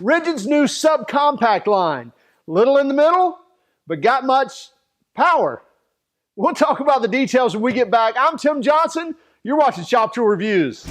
Ridgid's new subcompact line. Little in the middle, but got much power. We'll talk about the details when we get back. I'm Tim Johnson. You're watching Shop Tool Reviews.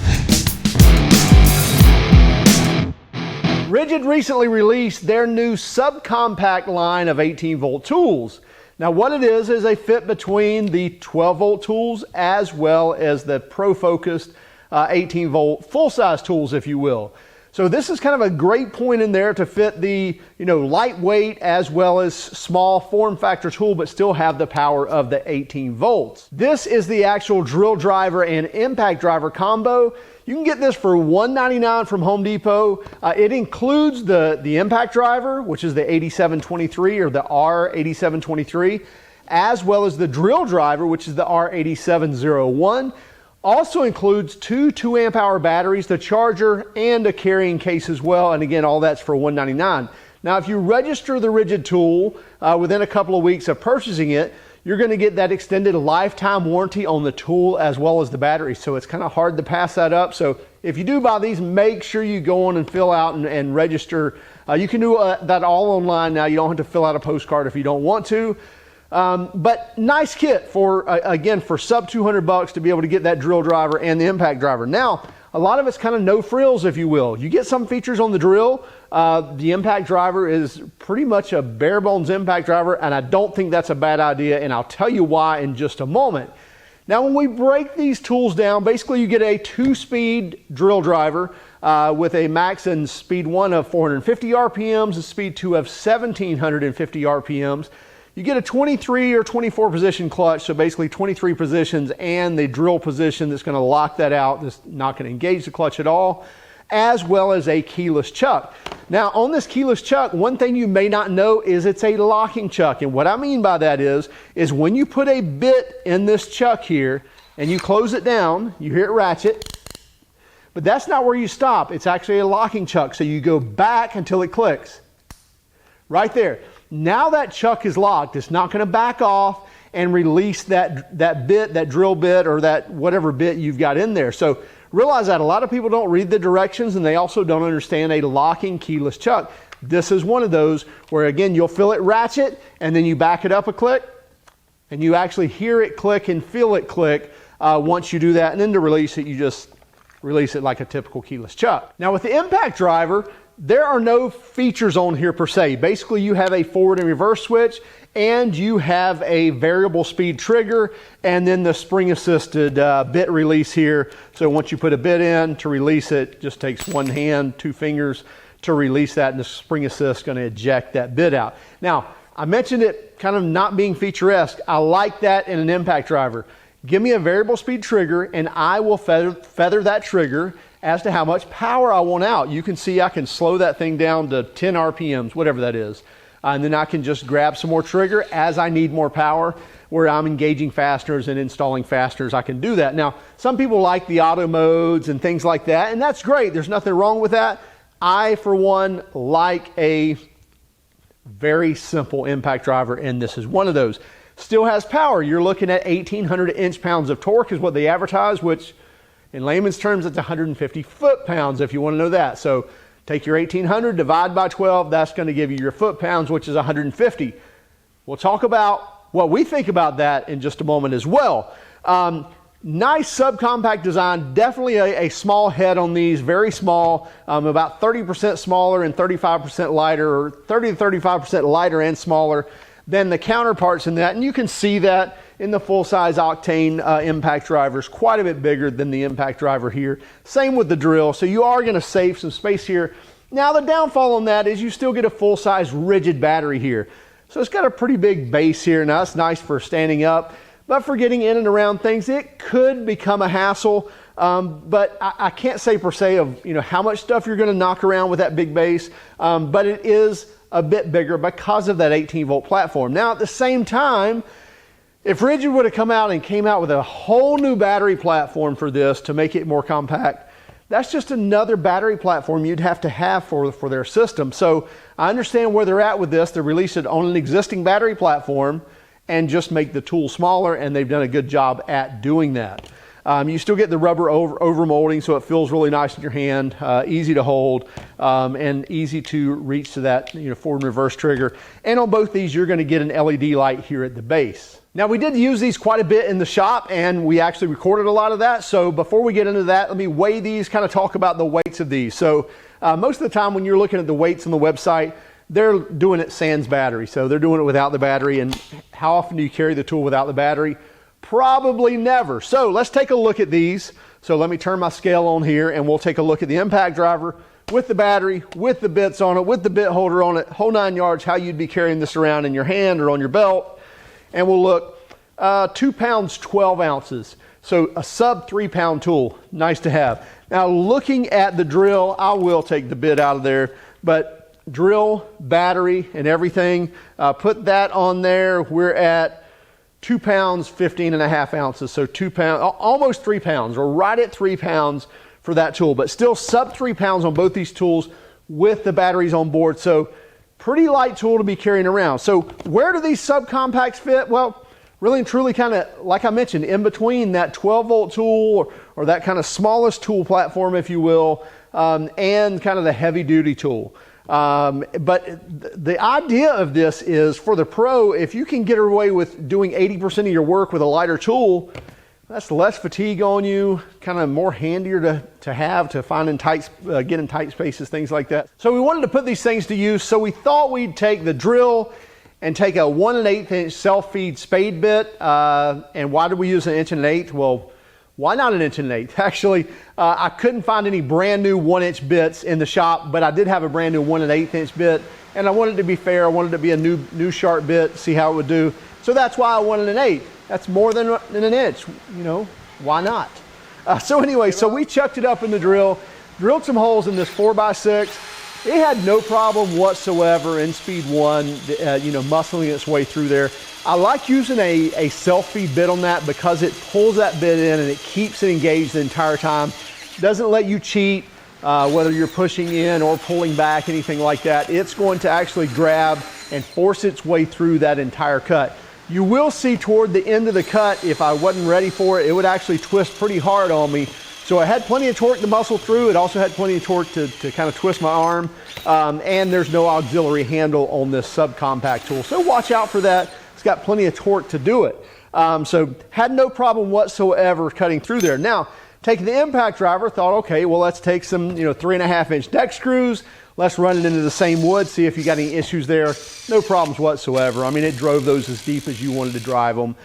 Ridgid recently released their new subcompact line of 18-volt tools. Now what it is a fit between the 12-volt tools as well as the pro-focused 18-volt full-size tools, if you will. So this is kind of a great point in there to fit the lightweight as well as small form factor tool, but still have the power of the 18 volts. This is the actual drill driver and impact driver combo. You can get this for $199 from Home Depot. It includes the impact driver, which is the 8723 or the R8723, as well as the drill driver, which is the R8701. Also includes two 2-amp hour batteries, the charger, and a carrying case as well. And again, all that's for $199. Now, if you register the Ridgid tool within a couple of weeks of purchasing it, you're going to get that extended lifetime warranty on the tool as well as the battery. So it's kind of hard to pass that up. So if you do buy these, make sure you go on and fill out and register. You can do that all online now. You don't have to fill out a postcard if you don't want to. But nice kit for, again, for sub $200 to be able to get that drill driver and the impact driver. Now, a lot of it's kind of no frills, if you will. You get some features on the drill. The impact driver is pretty much a bare bones impact driver, and I don't think that's a bad idea, and I'll tell you why in just a moment. Now, when we break these tools down, basically you get a 2-speed drill driver with a max and speed 1 of 450 RPMs and speed 2 of 1750 RPMs. You get a 23 or 24 position clutch, so basically 23 positions and the drill position that's going to lock that out, that's not going to engage the clutch at all, as well as a keyless chuck. Now on this keyless chuck, one thing you may not know is it's a locking chuck, and what I mean by that is when you put a bit in this chuck here and you close it down, you hear it ratchet, but that's not where you stop. It's actually a locking chuck, so you go back until it clicks. Right there. Now that chuck is locked, it's not going to back off and release that bit, that drill bit, or that whatever bit you've got in there. So realize that a lot of people don't read the directions, and they also don't understand a locking keyless chuck. This is one of those where, again, you'll feel it ratchet, and then you back it up a click, and you actually hear it click and feel it click once you do that. And then to release it, you just release it like a typical keyless chuck. Now with the impact driver, there are no features on here per se. Basically, you have a forward and reverse switch, and you have a variable speed trigger, and then the spring assisted bit release here. So once you put a bit in, to release it just takes one hand, 2 fingers to release that, and the spring assist is going to eject that bit out. Now, I mentioned it kind of not being feature-esque. I like that in an impact driver. Give me a variable speed trigger, and I will feather that trigger as to how much power I want out. You can see I can slow that thing down to 10 RPMs, whatever that is. And then I can just grab some more trigger as I need more power, where I'm engaging fasteners and installing fasteners. I can do that. Now, some people like the auto modes and things like that, and that's great. There's nothing wrong with that. I, for one, like a very simple impact driver, and this is one of those. Still has power. You're looking at 1,800 inch-pounds of torque is what they advertise, which in layman's terms, it's 150 foot-pounds if you want to know that. So take your 1,800, divide by 12, that's going to give you your foot-pounds, which is 150. We'll talk about what we think about that in just a moment as well. Nice subcompact design, definitely a small head on these, very small, about 30% smaller and 35% lighter, or 30 to 35% lighter and smaller than the counterparts in that. And you can see that in the full-size Octane impact drivers, quite a bit bigger than the impact driver here. Same with the drill, so you are going to save some space here. Now the downfall on that is you still get a full-size Ridgid battery here. So it's got a pretty big base here. Now that's nice for standing up, but for getting in and around things, it could become a hassle. But I can't say per se of how much stuff you're going to knock around with that big base, but it is a bit bigger because of that 18-volt platform. Now at the same time, if Ridgid would have come out and came out with a whole new battery platform for this to make it more compact, that's just another battery platform you'd have to have for their system. So I understand where they're at with this. They release it on an existing battery platform and just make the tool smaller, and they've done a good job at doing that. You still get the rubber over molding, so it feels really nice in your hand, easy to hold, and easy to reach to that forward and reverse trigger. And on both these, you're going to get an LED light here at the base. Now, we did use these quite a bit in the shop, and we actually recorded a lot of that. So before we get into that, let me weigh these, kind of talk about the weights of these. So most of the time when you're looking at the weights on the website, they're doing it sans battery. So they're doing it without the battery. And how often do you carry the tool without the battery? Probably never. So let's take a look at these. So let me turn my scale on here, and we'll take a look at the impact driver with the battery, with the bits on it, with the bit holder on it, whole 9 yards, how you'd be carrying this around in your hand or on your belt. And we'll look 2 pounds, 12 ounces. So a sub 3 pound tool, nice to have. Now looking at the drill, I will take the bit out of there, but drill, battery, and everything, put that on there. We're at 2 pounds, 15.5 ounces. So 2 pounds, almost 3 pounds. We're right at 3 pounds for that tool, but still sub 3 pounds on both these tools with the batteries on board. So pretty light tool to be carrying around. So where do these subcompacts fit? Well, really and truly kind of, like I mentioned, in between that 12 volt tool or that kind of smallest tool platform, if you will, and kind of the heavy duty tool. But the idea of this is for the pro, if you can get away with doing 80% of your work with a lighter tool, that's less fatigue on you, kind of more handier to have to find in tight, get in tight spaces, things like that. So we wanted to put these things to use. So we thought we'd take the drill and take a 1 1/8 inch self-feed spade bit. And why did we use 1 1/8 inch? Well, why not 1 1/8 inch? Actually, I couldn't find any brand new 1-inch bits in the shop, but I did have a brand new 1 1/8 inch bit, and I wanted to be fair. I wanted it to be a new sharp bit, see how it would do. So that's why I went 1 1/8. That's more than an inch. Why not? So anyway, so we chucked it up in the drill, drilled some holes in this 4x6. It had no problem whatsoever in speed 1, muscling its way through there. I like using a self-feed bit on that because it pulls that bit in and it keeps it engaged the entire time. Doesn't let you cheat, whether you're pushing in or pulling back, anything like that. It's going to actually grab and force its way through that entire cut. You will see toward the end of the cut, if I wasn't ready for it, it would actually twist pretty hard on me. So I had plenty of torque to muscle through. It also had plenty of torque to kind of twist my arm. And there's no auxiliary handle on this subcompact tool. So watch out for that. It's got plenty of torque to do it. So had no problem whatsoever cutting through there. Now, taking the impact driver, thought, okay, well, let's take some 3.5 inch deck screws. Let's run it into the same wood, see if you got any issues there. No problems whatsoever. I mean, it drove those as deep as you wanted to drive them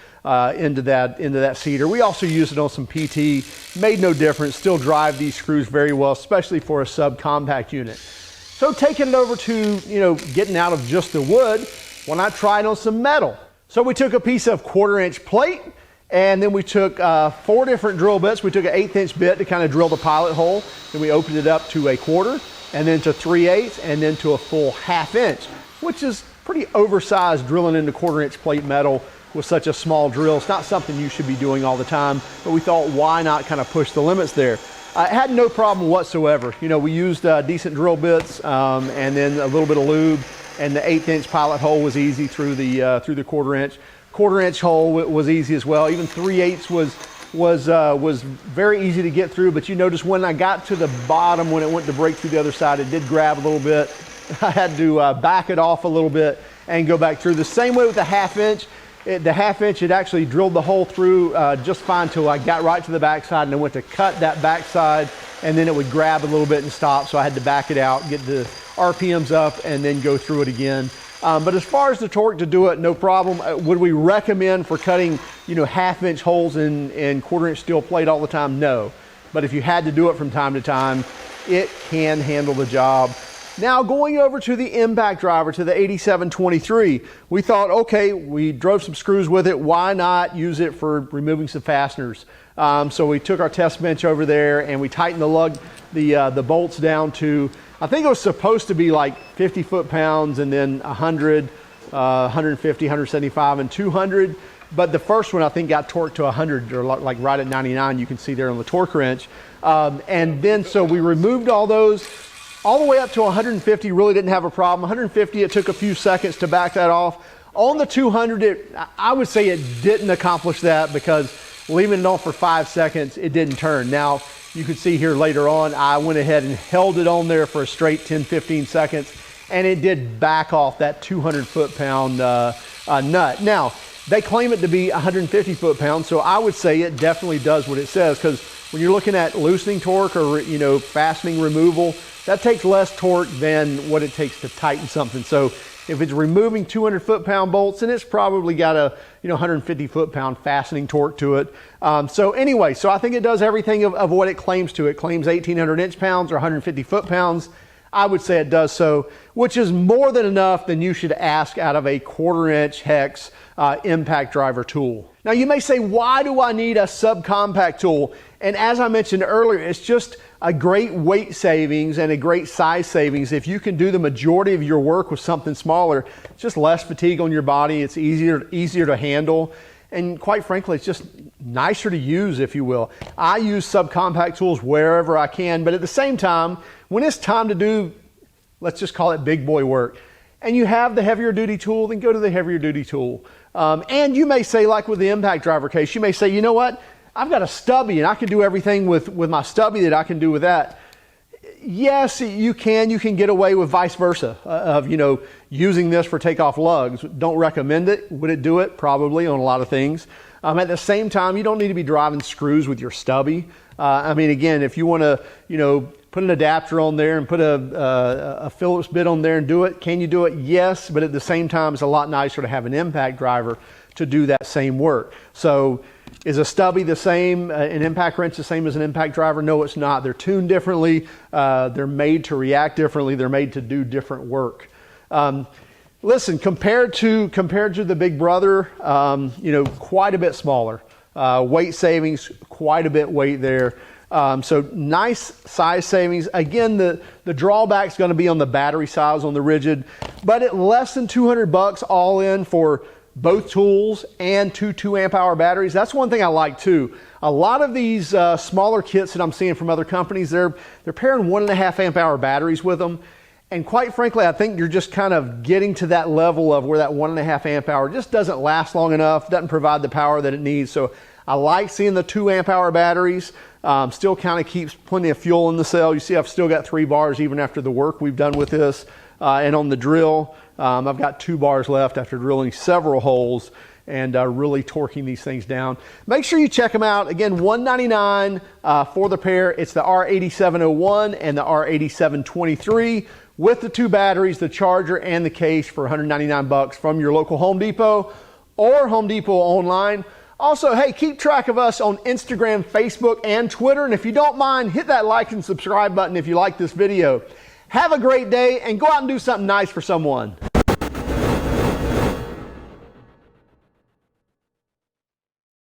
into that cedar. We also used it on some PT. Made no difference. Still drive these screws very well, especially for a subcompact unit. So taking it over to, getting out of just the wood, why not try it on some metal? So we took a piece of 1/4 inch plate, and then we took 4 different drill bits. We took an 1/8 inch bit to kind of drill the pilot hole. Then we opened it up to a 1/4, and then to 3/8, and then to a full 1/2 inch, which is pretty oversized drilling into 1/4 inch plate metal with such a small drill. It's not something you should be doing all the time, but we thought, why not kind of push the limits there? It had no problem whatsoever. We used decent drill bits and then a little bit of lube, and the 1/8 inch pilot hole was easy through the 1/4 inch. 1/4 inch hole was easy as well. Even 3/8 was very easy to get through, but you notice when I got to the bottom, when it went to break through the other side, it did grab a little bit. I had to back it off a little bit and go back through. The same way with the 1/2 inch. The 1/2 inch, it actually drilled the hole through just fine till I got right to the backside, and I went to cut that backside, and then it would grab a little bit and stop, so I had to back it out, get the RPMs up, and then go through it again. But as far as the torque to do it, no problem. Would we recommend for cutting 1/2 inch holes in 1/4 inch steel plate all the time? No. But if you had to do it from time to time, it can handle the job. Now going over to the impact driver, to the 8723, we thought, okay, we drove some screws with it. Why not use it for removing some fasteners? So we took our test bench over there and we tightened the bolts down to, I think it was supposed to be like 50 foot-pounds and then 100, 150, 175, and 200. But the first one I think got torqued to 100, or like right at 99, you can see there on the torque wrench. And then so we removed all those. All the way up to 150 really didn't have a problem. 150, it took a few seconds to back that off. On the 200, I would say it didn't accomplish that because leaving it on for 5 seconds, it didn't turn. Now, you can see here later on, I went ahead and held it on there for a straight 10-15 seconds, and it did back off that 200 foot-pound nut. Now, they claim it to be 150 foot-pounds, so I would say it definitely does what it says, because when you're looking at loosening torque or, you know, fastening removal, that takes less torque than what it takes to tighten something. So if it's removing 200 foot-pound bolts, then it's probably got a, you know, 150 foot-pound fastening torque to it. So anyway, so I think it does everything of what it claims to. It claims 1,800 inch-pounds or 150 foot-pounds. I would say it does so, which is more than enough than you should ask out of a 1/4-inch hex impact driver tool. Now you may say, why do I need a subcompact tool? And as I mentioned earlier, it's just a great weight savings and a great size savings. If you can do the majority of your work with something smaller, it's just less fatigue on your body. It's easier to handle. And quite frankly, it's just nicer to use, if you will. I use subcompact tools wherever I can, but at the same time, when it's time to do, let's just call it big boy work, and you have the heavier duty tool, then go to the heavier duty tool. And you may say, like with the impact driver case, you may say, you know what? I've got a stubby and I can do everything with my stubby that I can do with that. Yes, you can get away with vice versa, of, you know, using this for takeoff lugs. Don't recommend it. Would it do it? Probably, on a lot of things. At the same time, you don't need to be driving screws with your stubby. I mean, again, if you want to, you know, put an adapter on there and put a Phillips bit on there and do it, can you do it? Yes, but at the same time, it's a lot nicer to have an impact driver to do that same work. So, is a stubby the same, an impact wrench the same as an impact driver? No, it's not. They're tuned differently. They're made to react differently. They're made to do different work. Listen, compared to the Big Brother, you know, quite a bit smaller. Weight savings, quite a bit weight there. So nice size savings. Again, the drawback's going to be on the battery size on the Ridgid, but at less than $200 all in for both tools and two 2-amp-hour batteries. That's one thing I like too. A lot of these smaller kits that I'm seeing from other companies, they're pairing 1.5-amp-hour batteries with them. And quite frankly, I think you're just kind of getting to that level of where that 1.5-amp-hour just doesn't last long enough, doesn't provide the power that it needs. So I like seeing the 2-amp-hour batteries. Still kind of keeps plenty of fuel in the cell. You see I've still got 3 bars even after the work we've done with this. And on the drill, I've got 2 bars left after drilling several holes and really torquing these things down. Make sure you check them out. Again, $199 for the pair. It's the R8701 and the R8723 with the 2 batteries, the charger, and the case for $199 from your local Home Depot or Home Depot online. Also, hey, keep track of us on Instagram, Facebook, and Twitter. And if you don't mind, hit that like and subscribe button if you like this video. Have a great day and go out and do something nice for someone.